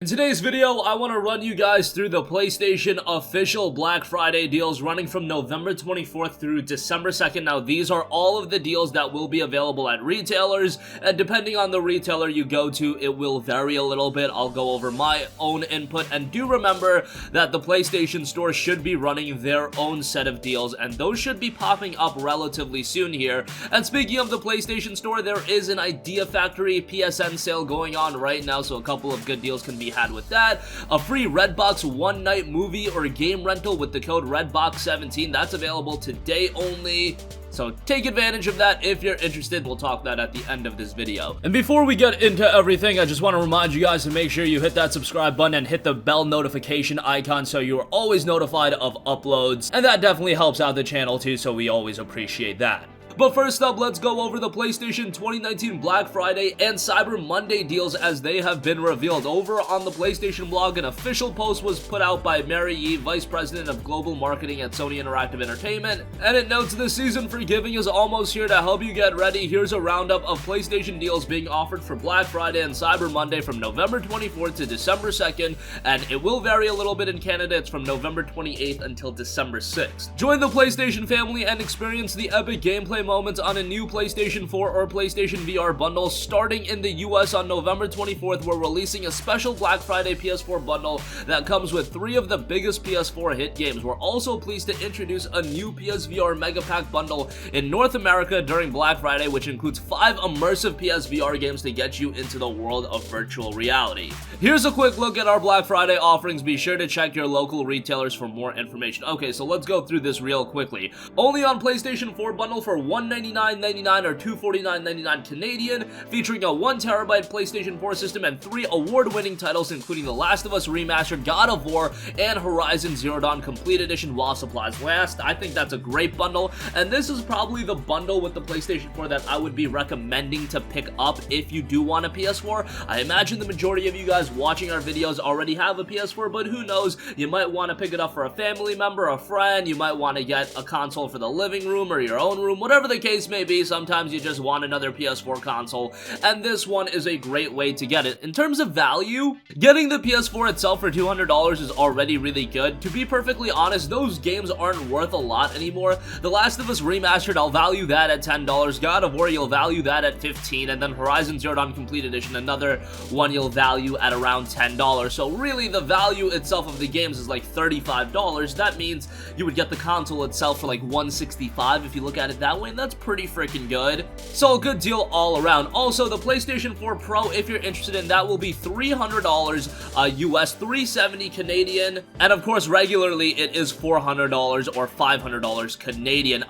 In today's video, I want to run you guys through the PlayStation official Black Friday deals running from November 24th through December 2nd. Now, these are all of the deals that will be available at retailers, and depending on the retailer you go to, it will vary a little bit. I'll go over my own input, and do remember that the PlayStation Store should be running their own set of deals, and those should be popping up relatively soon here. And speaking of the PlayStation Store, there is an Idea Factory PSN sale going on right now, so a couple of good deals can be had with that. A free Redbox one-night movie or game rental with the code Redbox17. That's available today only. So take advantage of that if you're interested. We'll talk that at the end of this video. And before we get into everything, I just want to remind you guys to make sure you hit that subscribe button and hit the bell notification icon so you are always notified of uploads. And that definitely helps out the channel too, so we always appreciate that. But first up, let's go over the PlayStation 2019 Black Friday and Cyber Monday deals as they have been revealed. Over on the PlayStation blog, an official post was put out by Mary Yee, Vice President of Global Marketing at Sony Interactive Entertainment, and it notes the season for giving is almost here. To help you get ready, here's a roundup of PlayStation deals being offered for Black Friday and Cyber Monday from November 24th to December 2nd, and it will vary a little bit in Canada. It's from November 28th until December 6th. Join the PlayStation family and experience the epic gameplay moments on a new PlayStation 4 or PlayStation VR bundle. Starting in the US on November 24th, we're releasing a special Black Friday PS4 bundle that comes with 3 of the biggest PS4 hit games. We're also pleased to introduce a new PSVR Mega Pack bundle in North America during Black Friday, which includes 5 immersive PSVR games to get you into the world of virtual reality. Here's a quick look at our Black Friday offerings. Be sure to check your local retailers for more information. Okay, so let's go through this real quickly. Only on PlayStation 4 bundle for $199.99 or $249.99 Canadian, featuring a 1TB PlayStation 4 system and 3 award-winning titles, including The Last of Us Remastered, God of War, and Horizon Zero Dawn Complete Edition while supplies last. I think that's a great bundle, and this is probably the bundle with the PlayStation 4 that I would be recommending to pick up if you do want a PS4. I imagine the majority of you guys watching our videos already have a PS4, but who knows, you might want to pick it up for a family member, a friend, you might want to get a console for the living room or your own room, whatever the case may be. Sometimes you just want another PS4 console, and this one is a great way to get it. In terms of value, getting the PS4 itself for $200 is already really good. To be perfectly honest, those games aren't worth a lot anymore. The Last of Us Remastered, I'll value that at $10. God of War, you'll value that at $15, and then Horizon Zero Dawn Complete Edition, another one you'll value at around $10. So really, the value itself of the games is like $35. That means you would get the console itself for like $165 if you look at it that way, and that's pretty freaking good. So a good deal all around. Also, the PlayStation 4 Pro, if you're interested in that, will be $300 US, $370 Canadian, and of course regularly it is $400 or $500 Canadian.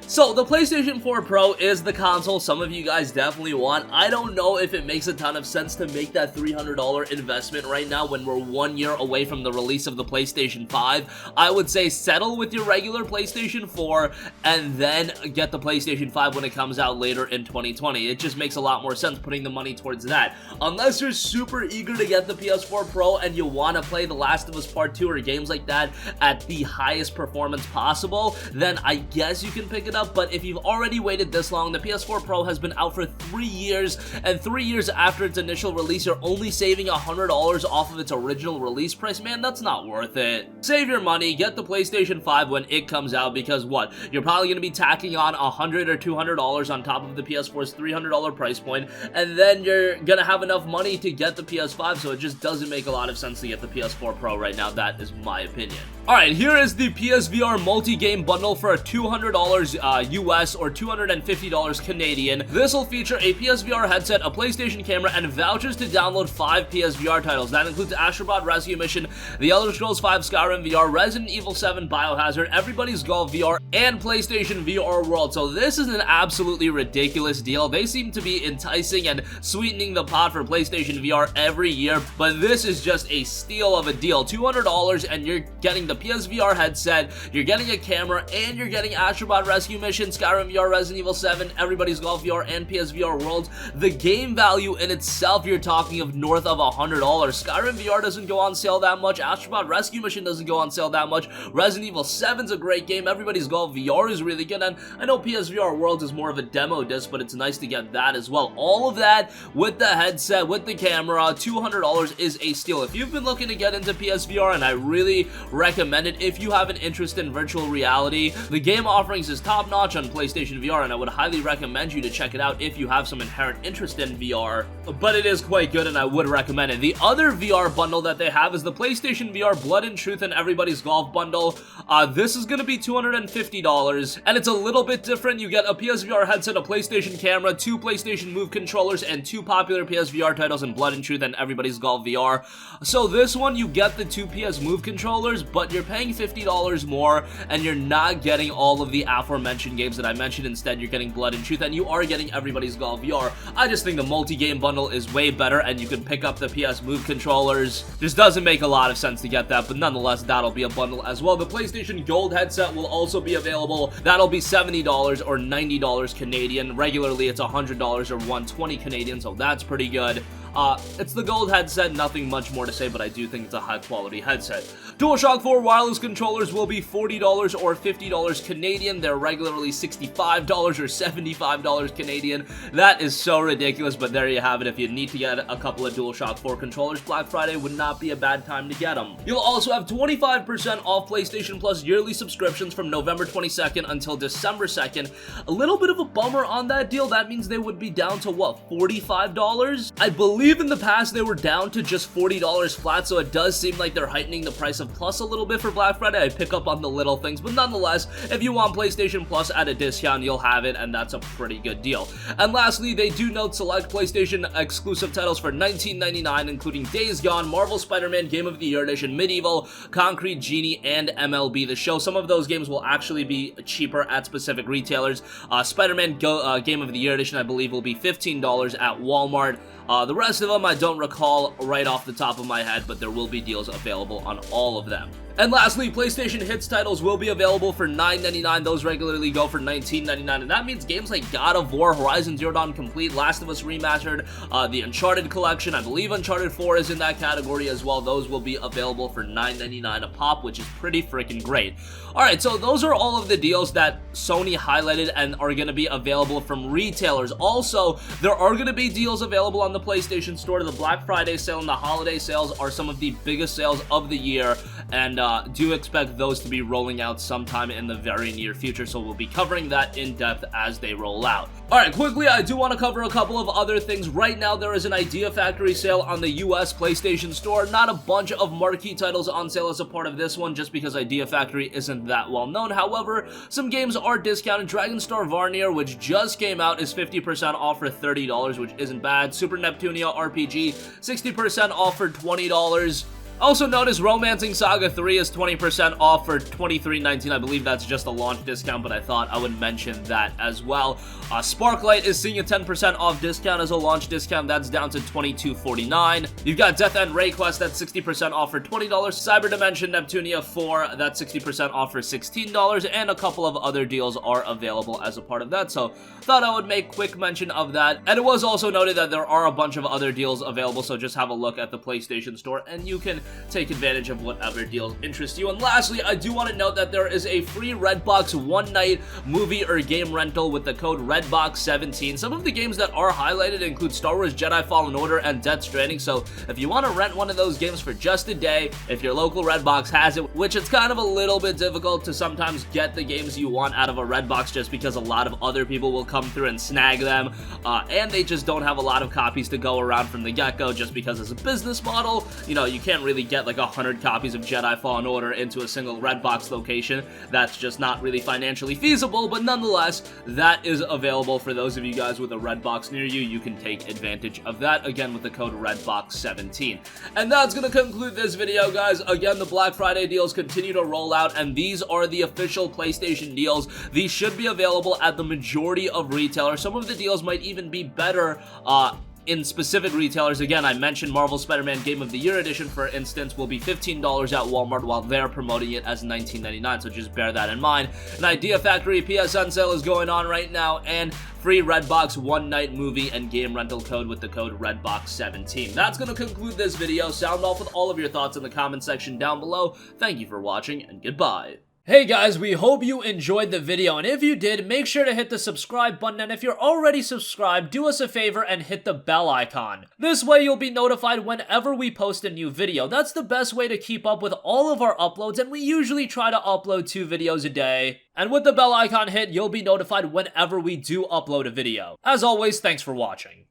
So the PlayStation 4 Pro is the console some of you guys definitely want. I don't know if it makes a ton of sense to make that $300 investment right now when we're 1 year away from the release of the PlayStation 5. I would say settle with your regular PlayStation 4 and then get the PlayStation 5 when it comes out later in 2020. It just makes a lot more sense putting the money towards that. Unless you're super eager to get the PS4 Pro and you want to play The Last of Us Part 2 or games like that at the highest performance possible, then I guess you can pick it up. But if you've already waited this long, the PS4 Pro has been out for 3 years, and 3 years after its initial release, you're only saving $100 off of its original release price. Man, that's not worth it. Save your money, get the PlayStation 5 when it comes out, because what? You're probably going to be tacking on $100 or $200 on top of the PS4's $300 price point, and then you're going to have enough money to get the PS5, so it just doesn't make a lot of sense to get the PS4 Pro right now. That is my opinion. Alright, here is the PSVR multi-game bundle for $200 US or $250 Canadian. This will feature a PSVR headset, a PlayStation camera, and vouchers to download 5 PSVR titles. That includes Astrobot Rescue Mission, The Elder Scrolls V Skyrim VR, Resident Evil 7 Biohazard, Everybody's Golf VR, and PlayStation VR World. So this is an absolutely ridiculous deal. They seem to be enticing and sweetening the pot for PlayStation VR every year, but this is just a steal of a deal. $200 and you're getting the PSVR headset, you're getting a camera, and you're getting Astrobot Rescue Rescue Mission, Skyrim VR, Resident Evil 7, Everybody's Golf VR, and PSVR Worlds, the game value in itself, you're talking of north of $100. Skyrim VR doesn't go on sale that much, Astrobot Rescue Mission doesn't go on sale that much, Resident Evil 7's a great game, Everybody's Golf VR is really good, and I know PSVR Worlds is more of a demo disc, but it's nice to get that as well. All of that with the headset, with the camera, $200 is a steal. If you've been looking to get into PSVR, and I really recommend it if you have an interest in virtual reality, the game offerings is top notch on PlayStation VR, and I would highly recommend you to check it out if you have some inherent interest in VR, but it is quite good and I would recommend it. The other VR bundle that they have is the PlayStation VR Blood and Truth and Everybody's Golf bundle. This is going to be $250, and it's a little bit different. You get a PSVR headset, a PlayStation camera, 2 PlayStation Move controllers, and 2 popular PSVR titles in Blood and Truth and Everybody's Golf VR. So this one, you get the 2 PS Move controllers, but you're paying $50 more, and you're not getting all of the aforementioned games that I mentioned. Instead, you're getting Blood and Truth, and you are getting Everybody's Golf VR. I just think the multi-game bundle is way better, and you can pick up the PS Move controllers. Just doesn't make a lot of sense to get that, but nonetheless, that'll be a bundle as well. The PlayStation Gold headset will also be available. That'll be $70 or $90 Canadian. Regularly, it's $100 or $120 Canadian, so that's pretty good. It's the gold headset, nothing much more to say, but I do think it's a high quality headset. DualShock 4 wireless controllers will be $40 or $50 Canadian. They're regularly $65 or $75 Canadian. That is so ridiculous, but there you have it. If you need to get a couple of DualShock 4 controllers, Black Friday would not be a bad time to get them. You'll also have 25% off PlayStation Plus yearly subscriptions from November 22nd until December 2nd. A little bit of a bummer on that deal. That means they would be down to, what, $45? I believe in the past they were down to just $40 flat, so it does seem like they're heightening the price of Plus a little bit for Black Friday. I pick up on the little things, but nonetheless, if you want PlayStation Plus at a discount, you'll have it, and that's a pretty good deal. And lastly, they do note select PlayStation exclusive titles for $19.99, including Days Gone, Marvel Spider-Man Game of the Year Edition, Medieval, Concrete Genie, and MLB The Show. Some of those games will actually be cheaper at specific retailers. Spider-Man Game of the Year Edition, I believe, will be $15 at Walmart. The rest of them I don't recall right off the top of my head, but there will be deals available on all of them. And lastly, PlayStation Hits titles will be available for $9.99. Those regularly go for $19.99, and that means games like God of War, Horizon Zero Dawn Complete, Last of Us Remastered, the Uncharted Collection, I believe Uncharted 4 is in that category as well. Those will be available for $9.99 a pop, which is pretty freaking great. Alright, so those are all of the deals that Sony highlighted and are going to be available from retailers. Also, there are going to be deals available on the PlayStation Store. The Black Friday sale and the holiday sales are some of the biggest sales of the year, and do expect those to be rolling out sometime in the very near future, so we'll be covering that in depth as they roll out. Alright, quickly, I do want to cover a couple of other things. Right now, there is an Idea Factory sale on the US PlayStation Store. Not a bunch of marquee titles on sale as a part of this one, just because Idea Factory isn't that well known. However, some games are discounted. Dragon Star Varnier, which just came out, is 50% off for $30, which isn't bad. Super Neptunia RPG, 60% off for $20. Also notice Romancing Saga 3 is 20% off for $23.19. I believe that's just a launch discount, but I thought I would mention that as well. Sparklight is seeing a 10% off discount as a launch discount. That's down to $22.49. You've got Death End Rayquest, that's 60% off for $20. Cyber Dimension Neptunia 4, that's 60% off for $16, and a couple of other deals are available as a part of that, so thought I would make quick mention of that. And it was also noted that there are a bunch of other deals available, so just have a look at the PlayStation Store, and you can take advantage of whatever deals interest you. And lastly, I do want to note that there is a free Redbox one-night movie or game rental with the code Redbox17. Some of the games that are highlighted include Star Wars Jedi Fallen Order and Death Stranding, so if you want to rent one of those games for just a day, if your local Redbox has it, which it's kind of a little bit difficult to sometimes get the games you want out of a Redbox just because a lot of other people will come through and snag them, and they just don't have a lot of copies to go around from the get-go, just because as a business model, you know, you can't really get like 100 copies of Jedi Fallen Order into a single Redbox location. That's just not really financially feasible, but nonetheless, that is available for those of you guys with a Redbox near you. You can take advantage of that, again, with the code Redbox17. And that's going to conclude this video, guys. Again, the Black Friday deals continue to roll out, and these are the official PlayStation deals. These should be available at the majority of retailers. Some of the deals might even be better in specific retailers. Again, I mentioned Marvel Spider-Man Game of the Year Edition, for instance, will be $15 at Walmart while they're promoting it as $19.99, so just bear that in mind. An Idea Factory PSN sale is going on right now, and free Redbox one-night movie and game rental code with the code REDBOX17. That's going to conclude this video. Sound off with all of your thoughts in the comment section down below. Thank you for watching, and goodbye. Hey guys, we hope you enjoyed the video, and if you did, make sure to hit the subscribe button, and if you're already subscribed, do us a favor and hit the bell icon. This way you'll be notified whenever we post a new video. That's the best way to keep up with all of our uploads, and we usually try to upload 2 videos a day. And with the bell icon hit, you'll be notified whenever we do upload a video. As always, thanks for watching.